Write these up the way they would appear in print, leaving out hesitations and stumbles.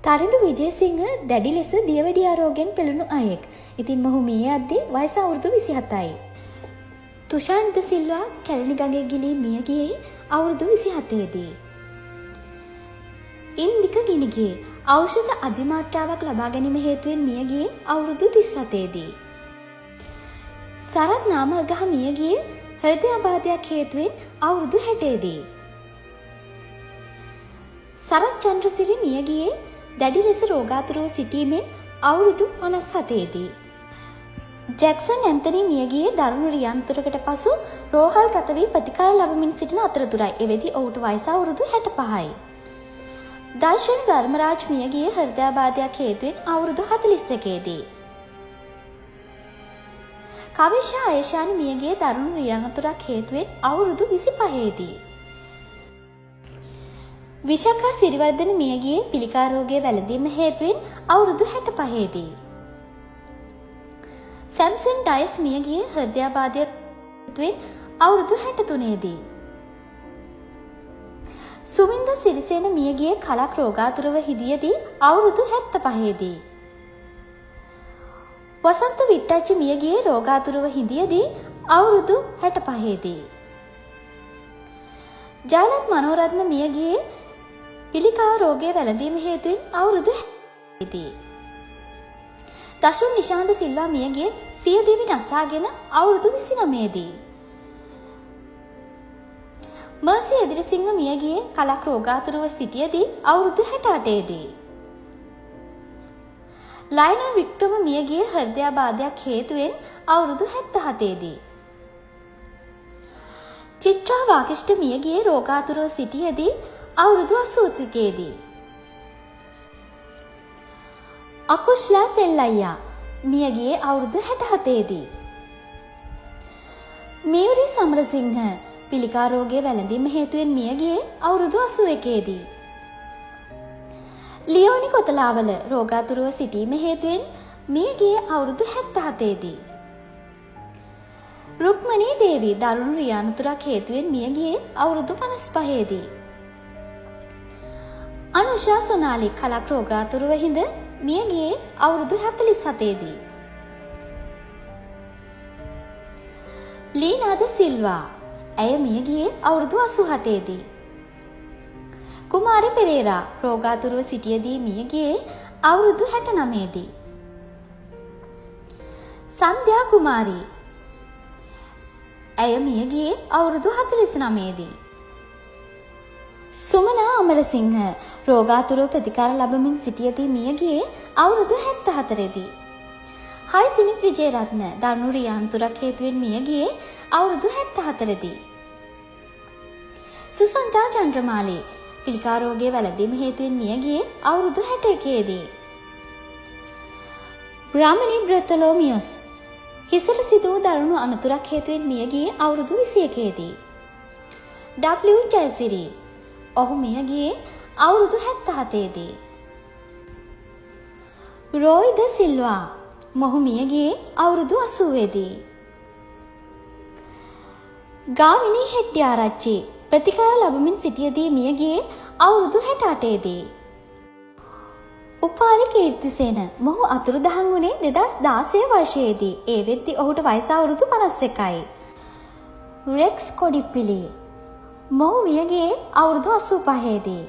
තරිඳු විජේසිංහ දැඩි ලෙස දියවැඩියා රෝගයෙන් පෙළුණු අයෙක්. ඉතින් මොහු මිය යද්දී වයස අවුරුදු 27යි. තුෂානිද සිල්වා කැලණි ගඟේ ගිලී මිය ගියේ අවුරුදු 27 දී. ඉන්දික ගිනිගේ ඖෂධ අධිමාත්‍රාවක් ලබා ගැනීම හේතුවෙන් මිය ගියේ අවුරුදු 37 දී. සරත් නාමල්ගහ මිය ගියේ හෘදයාබාධයක් හේතුවෙන් අවුරුදු 60 දී. සරත් චන්ද්‍රසිරි මිය ගියේ දැඩි ලෙස රෝගාතුරව සිටීමෙන් අවුරුදු 57 දී. ජැක්සන් ඇන්තනි මිය ගියේ දරුණු රියන්තුරකට පසු රෝහල් ගත වී ප්‍රතිකාර ලබමින් සිටින අතරතුරයි. එවෙදි ඔහුට වයස අවුරුදු 65යි. දර්ශන ධර්මරාජ් මිය ගියේ හෘදයාබාධයක් හේතුවෙන් අවුරුදු 41 දී. කවිෂා ආයේෂානි මිය ගියේ දරුණු රියන්තුරක් හේතුවෙන් අවුරුදු 25 දී. විශාඛා සිරිවර්ධන මිය ගියේ පිළිකා රෝගයේ වැළඳීම හේතුවෙන් අවුරුදු 65 දී. සැම්සන් ඩයස් මිය ගියේ හෘදයාබාධයක් හේතුවෙන් අවුරුදු 63 දී. සුමින්ද සිරිසේන මිය ගියේ කලක් රෝගාතුරව හිදියදී අවුරුදු 75 දී. වසන්ත විට්ටච්චි මිය ගියේ රෝගාතුරව හිදියදී අවුරුදු 65 දී. ජයලත් මනෝරත්න මිය ගියේ පිළිකා රෝගයේ වැළඳීම හේතුවෙන් අවුරුදු 70 දී. දශුන් නිශාන්ත සිල්වා මිය ගියේ සියදිවි නසාගෙන අවුරුදු 29 දී. මර්සි එදිරිසිංහ මිය ගියේ කලක් රෝගාතුරව සිටියදී අවුරුදු 68 දී. ලයනල් වික්‍රම මිය ගියේ හෘදයාබාධයක් හේතුවෙන් අවුරුදු 77 දී. චිත්‍රා වාකිෂ්ඨ මිය ගියේ රෝගාතුරව සිටියදී අවුරුදු 81 දී. අකුෂ්ලා සෙල්ලයියා මිය ගියේ අවුරුදු 67 දී. මේරි සමරසිංහ පිළිකා රෝගයේ වැළඳීම හේතුවෙන් මිය ගියේ අවුරුදු 81 දී. ලියෝනි කොතලාවල රෝගාතුරව සිටීම හේතුවෙන් මිය ගියේ අවුරුදු 77 දී. රුක්මනී දේවී දරුණු රියානතුරක් හේතුවෙන් මිය ගියේ අවුරුදු 55 දී. අනුෂා සොනාලි කලක් රෝගාතුරව හිඳ මිය ගියේ අවුරුදු 47 දී. ලීනාද සිල්වා ඇය මිය ගියේ අවුරුදු 87 දී. කුමාරි පෙරේරා රෝගාතුරව සිටියදී මිය ගියේ අවුරුදු 69 දී. සන්ධ්‍යා කුමාරි ඇය මිය ගියේ අවුරුදු 49 දී. සුමනා අමරසිංහ රෝගාතුරව ප්‍රතිකාර ලබමින් සිටියදී මිය ගියේ අවුරුදු 74 දී. හයිසිනිත් විජේරත්න දරුණු රියන්තුරක් හේතුවෙන් මිය ගියේ අවුරුදු 74 දී. සුසන්තා චන්ද්‍රමාලි පිළිකා රෝගයේ වැළඳීම හේතුවෙන් මිය ගියේ අවුරුදු 61 දී. රාමනී බ්‍රතලෝමියස් හිසට සිදු වූ දරුණු අනතුරක් හේතුවෙන් මිය ගියේ අවුරුදු 21 දී. W ජයසිරි ඔහු මිය ගියේ අවුරුදු 77 දී. රෝයි ද සිල්වා මොහු මිය ගියේ අවුරුදු 80 දී. ගාමිණී හෙට්ටිආරච්චි ප්‍රතිකාර ලැබමින් සිටියදී මිය ගියේ අවුරුදු 68 දී. උපාලි කීර්තිසේන මොහු අතුරුදහන් වුණේ 2016 වර්ෂයේදී. ඒ වෙද්දී ඔහුට වයස අවුරුදු 51යි. රෙක්ස් කොඩිප්පිලි මොහු මිය ගියේ අවුරුදු 85 දී.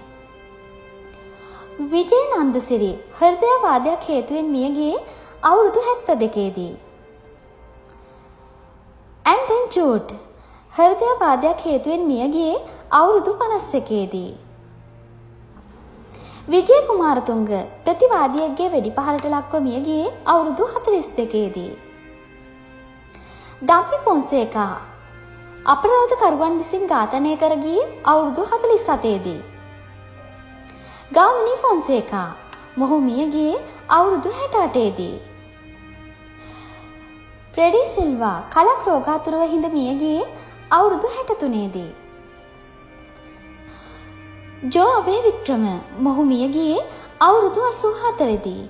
විජේ නන්දසිරි හෘදයාබාධයක් හේතුවෙන් මිය ගියේ අවුරුදු 72 දී. ඇන්ටන් ජූඩ් හෘදයාබාධයක් හේතුවෙන් මිය ගියේ අවුරුදු 51 දී. විජය කුමාරතුංග ප්‍රතිවාදියෙක්ගේ වෙඩිපහරට ලක්ව මිය ගියේ අවුරුදු 42 දී. ඩම්පි පොන්සේකා අපරාධකරුවන් විසින් ඝාතනය කර ගියේ අවුරුදු 47 දී. ගාමිණී ෆොන්සේකා මොහු මිය ගියේ අවුරුදු 68 දී. ප්‍රෙඩි සිල්වා කලක් රෝගාතුරව හිඳ මිය ගියේ අවුරුදු 63 දී. ජෝ අබේ වික්‍රම මොහු මිය ගියේ අවුරුදු 84 දී.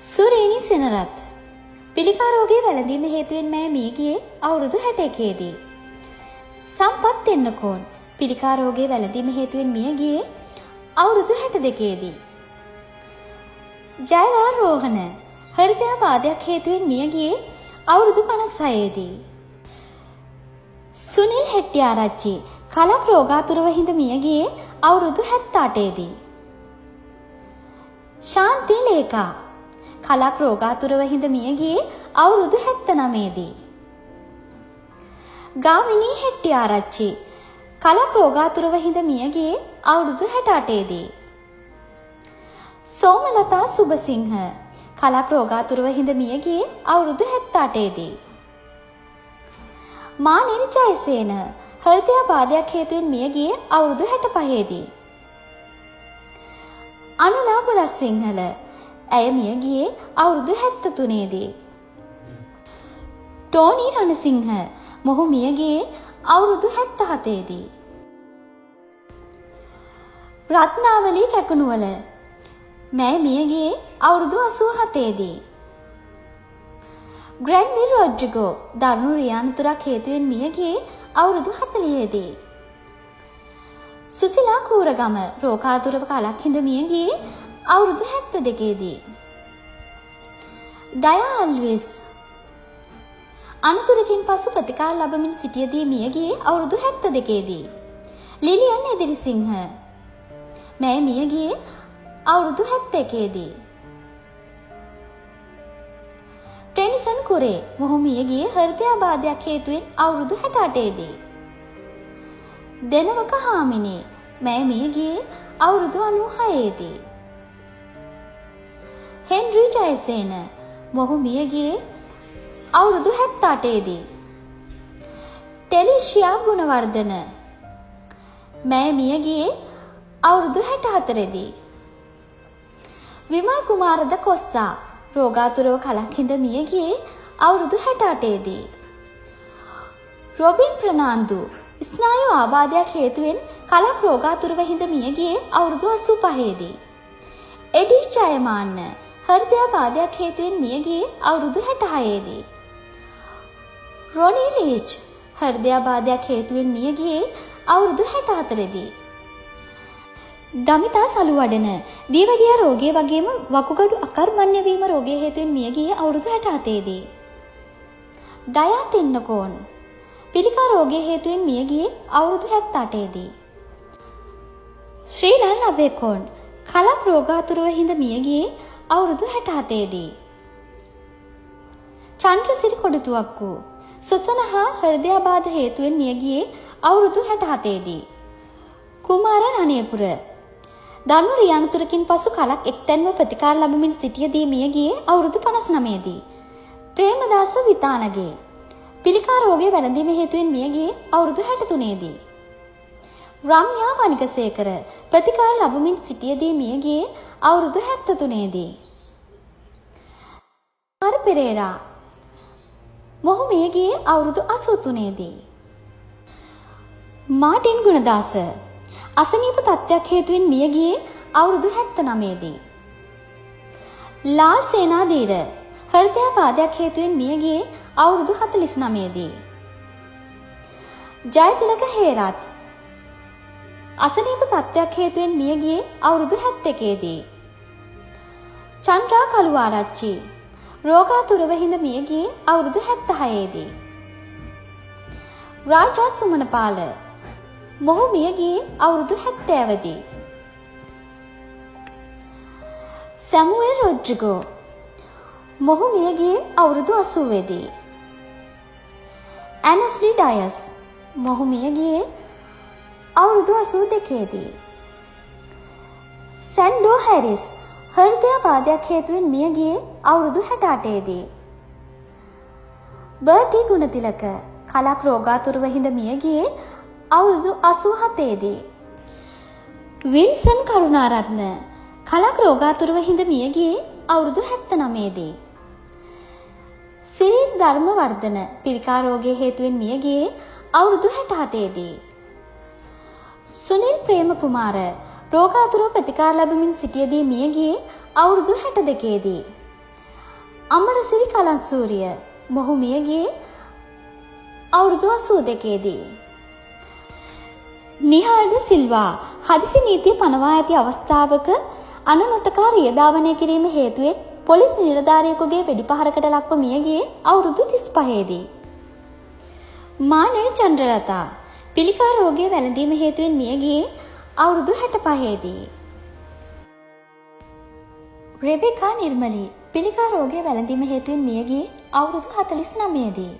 සුරේනි සෙනරත් පිළිකා රෝගයේ වැළඳීම හේතුවෙන් මිය ගියේ අවුරුදු 61 දී. සම්පත් එන්නකෝන් පිළිකා රෝගයේ වැළඳීම හේතුවෙන් මිය ගියේ අවුරුදු 62දී. ජයලා රෝහණ හෘදයාබාධයක් හේතුවෙන් මිය ගියේ අවුරුදු 56දී. සුනිල් හෙට්ටිආරච්චි කලක් රෝගාතුරව හිඳ මිය ගියේ අවුරුදු 78දී. ශාන්ති ලේකා කලක් රෝගාතුරව හිඳ මිය ගියේ අවුරුදු 79දී. ගාමිණී හෙට්ටිආරච්චි කලක් රෝගාතුරව හිඳ මිය ගියේ අවුරුදු 68දී. සෝමලතා සුබසිංහ කලක් රෝගාතුරව හිඳ මිය ගියේ අවුරුදු 78දී. මානෙල් ජයසේන හෘදයාබාධයක් හේතුවෙන් මිය ගියේ අවුරුදු 65දී. අනුලා බුලසිංහල ඇය මිය ගියේ අවුරුදු 73දී. ටෝනි රණසිංහ මොහු මිය ගියේ අවුරුදු 77දී. රත්නාවලී කැකුණුවල මෑ මිය ගියේ අවුරුදු 87දී. ග්‍රැන්ඩි රොඩ්රිගෝ දරුණු රියානතුරක් හේතුවෙන් මිය ගියේ අවුරුදු 40දී. සුසිලා කූරගම රෝගාතුරව කලක් හිඳ මිය ගියේ අවුරුදු 72දී. දයා අල්විස් අනතුරකින් පසු ප්‍රතිකාර ලැබමින් සිටියදී මිය ගියේ අවුරුදු 72දී. ලිලියන් එදිරිසිංහ මෑ මිය ගියේ අවුරුදු 71දී. ටෙනිසන් කුරේ මොහු මිය ගියේ හෘදයාබාධයක් හේතුවෙන් අවුරුදු 68දී. දෙනවක හාමිනේ මෑ මිය ගියේ අවුරුදු 96දී. හෙන්රි ජයසේන මොහු මිය ගියේ අවුරුදු 78දී. ටෙලිෂියා ගුණවර්ධන මෑ මිය ගියේ අවුරුදු 64දී. විමල් කුමාරද කොස්තා රෝගාතුරව කලක් හිඳ මිය ගියේ අවුරුදු 68දී. රොබින් ප්‍රනාන්දු ස්නායු ආබාධයක් හේතුවෙන් කලක් රෝගාතුරව හිඳ මිය ගියේ අවුරුදු 85දී. එඩි ජයමාන්න හෘදයාබාධයක් හේතුවෙන් මිය ගියේ අවුරුදු 66දී. රොනි ලීච් හෘදයාබාධයක් හේතුවෙන් මිය ගියේ අවුරුදු 64දී. දමිතා සලුවඩන දීවැඩියා රෝගය වගේම වකුගඩු අකර්මණ්‍ය වීම රෝගය හේතුවෙන් මිය ගියේ අවුරුදු 67දී. දයා තින්නකෝන් පිළිකා රෝගය හේතුවෙන් මිය ගියේ අවුරුදු 78දී. ශ්‍රීලන් අබේකෝන් කලක් රෝගාතුරව හිඳ මිය ගියේ අවුරුදු 67දී. චන්ද්‍රසිරි කොඩතුවක්කු සොසනහා හෘදයාබාධ හේතුවෙන් මිය ගියේ අවුරුදු 67දී. කුමාර රණේපුර දරුණු රියානතුරකින් පසු කලක් එක්තැන්ව ප්‍රතිකාර ලැබමින් සිටියදී මිය ගියේ අවුරුදු 59දී. ප්‍රේමදාස විතානගේ පිළිකා රෝගය වැළඳීම හේතුවෙන් මිය ගියේ අවුරුදු 63දී. රම්‍යා වනිකසේකර ප්‍රතිකාර ලැබමින් සිටියදී මිය ගියේ අවුරුදු 73දී. ආර් පෙරේරා මොහු මිය ගියේ අවුරුදු 83දී. මාටින් ගුණදාස අසනීප තත්ත්වයක් හේතුවෙන් මිය ගියේ අවුරුදු 79දී. ලාල් සේනාදීර හෘදයාබාධයක් හේතුවෙන් මිය ගියේ අවුරුදු 49දී. ජයතිලක හේරත් අසනීප තත්ත්වයක් හේතුවෙන් මිය ගියේ අවුරුදු 71දී. චන්ද්‍රා කළුආරච්චි රෝගාතුරව හිඳ මිය ගියේ අවුරුදු 76දී. රාජා සුමනපාල මොහු මිය ගියේ අවුරුදු 70දී. සැමුවෙල් රොඩ්රිගෝ මොහු මිය ගියේ අවුරුදු 80දී. ඇනස්ලි ඩයස් මොහු මිය ගියේ අවුරුදු 82දී. සැන්ඩෝ හැරිස් හෘදයාබාධයක් හේතුවෙන් මිය ගියේ අවුරුදු 68දී. බර්ටි ගුණතිලක කලක් රෝගාතුරව හිඳ මිය ගියේ අවුරුදු 87දී. විල්සන් කරුණාරත්න කලක් රෝගාතුරව හිඳ මිය ගියේ අවුරුදු 79දී. සිරිල් ධර්මවර්ධන පිළිකා රෝගය හේතුවෙන් මිය ගියේ අවුරුදු 67දී. සුනිල් ප්‍රේමකුමාර රෝගාතුරව ප්‍රතිකාර ලැබමින් සිටියදී මිය ගියේ අවුරුදු 62දී. අමරසිරි කලන්සූරිය මොහු මිය ගියේ අවුරුදු 82දී. නිහාල්ද සිල්වා හදිසි නීතිය පනවා ඇති අවස්ථාවක අනුනතකා රියදාවනය කිරීම හේතුවෙන් පොලිස් නිලධාරියෙකුගේ වෙඩිපහරකට ලක්ව මිය ගියේ අවුරුදු 35දී. මානෙල් චන්ද්‍රලතා පිළිකා රෝගය වැළඳීම හේතුවෙන් මිය ගියේ අවුරුදු 65දී. රෙබෙකා නිර්මලී පිළිකා රෝගය වැළඳීම හේතුවෙන් මිය ගියේ අවුරුදු 49දී.